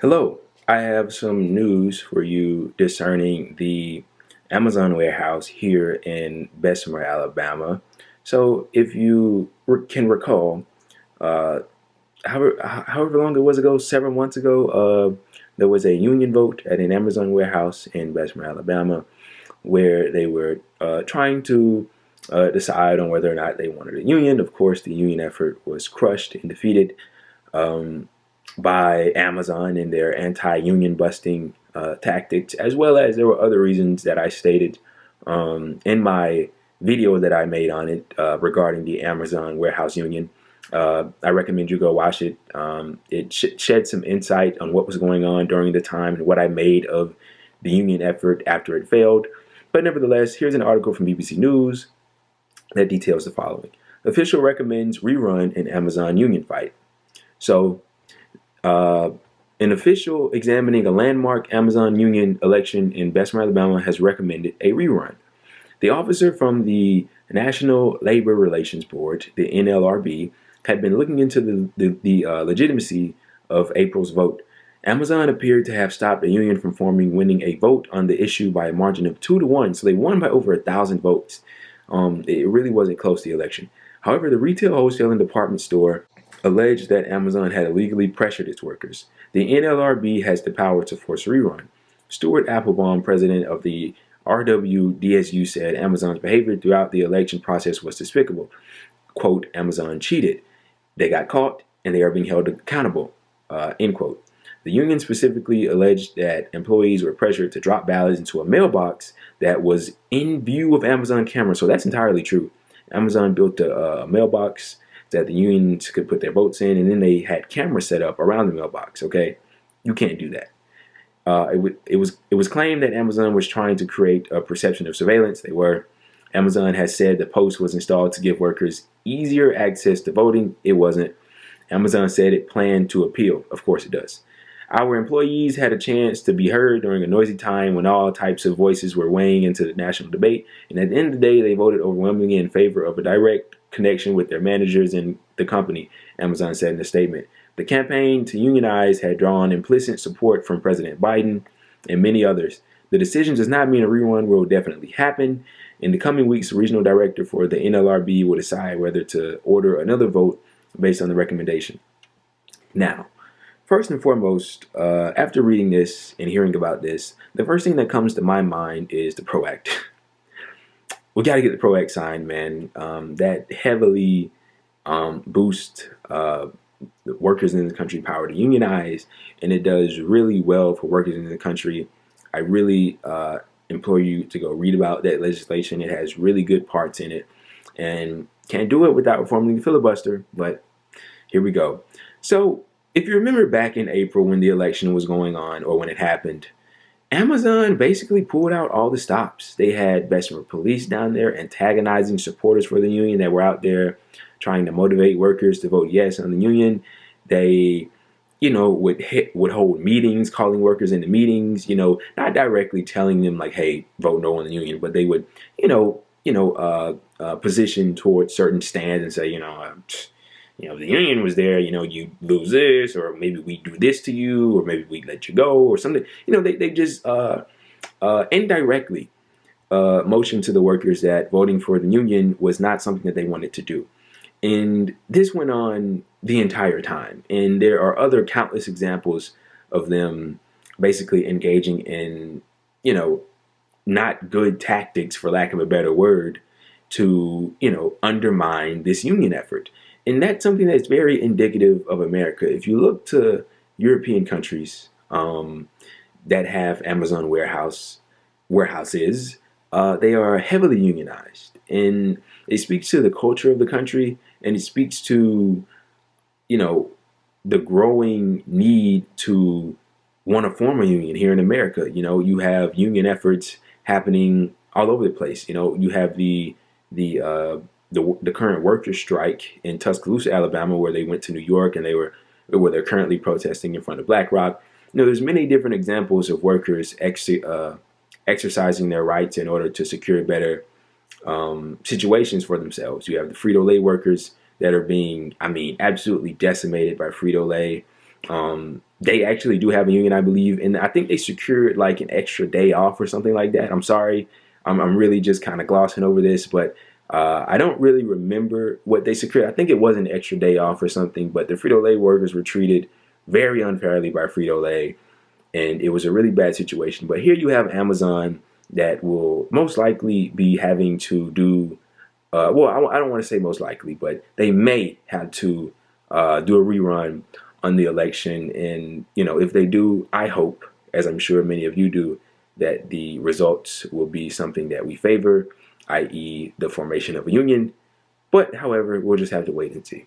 Hello, I have some news for you discerning the Amazon warehouse here in Bessemer, Alabama. So, if you can recall, uh, however long it was ago, several months ago, there was a union vote at an Amazon warehouse in Bessemer, Alabama, where they were trying to decide on whether or not they wanted a union. Of course, the union effort was crushed and defeated. Um, by Amazon and their anti-union busting tactics, as well as there were other reasons that I stated in my video that I made on it regarding the Amazon warehouse union. I recommend you go watch it. It shed some insight on what was going on during the time and what I made of the union effort after it failed. But nevertheless, here's an article from BBC News that details the following. Official recommends rerun in Amazon union fight. So uh, an official examining a landmark Amazon union election in Bessemer, Alabama, has recommended a rerun. The officer from the National Labor Relations Board, the NLRB, had been looking into the legitimacy of April's vote. Amazon appeared to have stopped a union from forming, winning a vote on the issue by a margin of 2-1. So they won by over 1,000 votes. It really wasn't close to the election. However, the retail, wholesale, and department store alleged that Amazon had illegally pressured its workers. The NLRB has the power to force a rerun. Stuart Applebaum, president of the RWDSU, said Amazon's behavior throughout the election process was despicable. Quote, Amazon cheated. They got caught and they are being held accountable. End quote. The union specifically alleged that employees were pressured to drop ballots into a mailbox that was in view of Amazon cameras. So that's entirely true. Amazon built a mailbox that the unions could put their votes in, and then they had cameras set up around the mailbox. Okay, you can't do that. It was claimed that Amazon was trying to create a perception of surveillance. They were. Amazon has said the post was installed to give workers easier access to voting. It wasn't. Amazon said it planned to appeal. Of course it does. Our employees had a chance to be heard during a noisy time when all types of voices were weighing into the national debate. And at the end of the day, they voted overwhelmingly in favor of a direct connection with their managers and the company, Amazon said in a statement. The campaign to unionize had drawn implicit support from President Biden and many others. The decision does not mean a rerun will definitely happen. In the coming weeks, the regional director for the NLRB will decide whether to order another vote based on the recommendation. Now, first and foremost, after reading this and hearing about this, the first thing that comes to my mind is the PRO Act. We got to get the PRO Act signed, man. That heavily boosts the workers in the country power to unionize, and it does really well for workers in the country. I really implore you to go read about that legislation. It has really good parts in it, and can't do it without reforming the filibuster, but here we go. So, if you remember back in April when the election was going on, or when it happened, Amazon basically pulled out all the stops. They had Bessemer police down there antagonizing supporters for the union that were out there trying to motivate workers to vote yes on the union. They, would hold meetings, calling workers into meetings, not directly telling them like, hey, vote no on the union, but they would, position towards certain stands and say, the union was there, you lose this, or maybe we do this to you, or maybe we let you go, or something. They just indirectly motioned to the workers that voting for the union was not something that they wanted to do. And this went on the entire time. And there are other countless examples of them basically engaging in, not good tactics, for lack of a better word, to, undermine this union effort. And that's something that's very indicative of America. If you look to European countries that have Amazon warehouses, they are heavily unionized. And it speaks to the culture of the country, and it speaks to, the growing need to want to form a union here in America. You have union efforts happening all over the place. You have the current workers' strike in Tuscaloosa, Alabama, where they went to New York and where they're currently protesting in front of BlackRock. There's many different examples of workers exercising their rights in order to secure better situations for themselves. You have the Frito-Lay workers that are being, absolutely decimated by Frito-Lay. they actually do have a union, I believe, and I think they secured like an extra day off or something like that. I'm sorry, I'm really just kind of glossing over this, but I don't really remember what they secured. I think it was an extra day off or something, but the Frito-Lay workers were treated very unfairly by Frito-Lay, and it was a really bad situation. But here you have Amazon that will most likely be having to do, well, I don't want to say most likely, but they may have to do a rerun on the election. And, you know, if they do, I hope, as I'm sure many of you do, that the results will be something that we favor, i.e., the formation of a union. But, however, we'll just have to wait and see.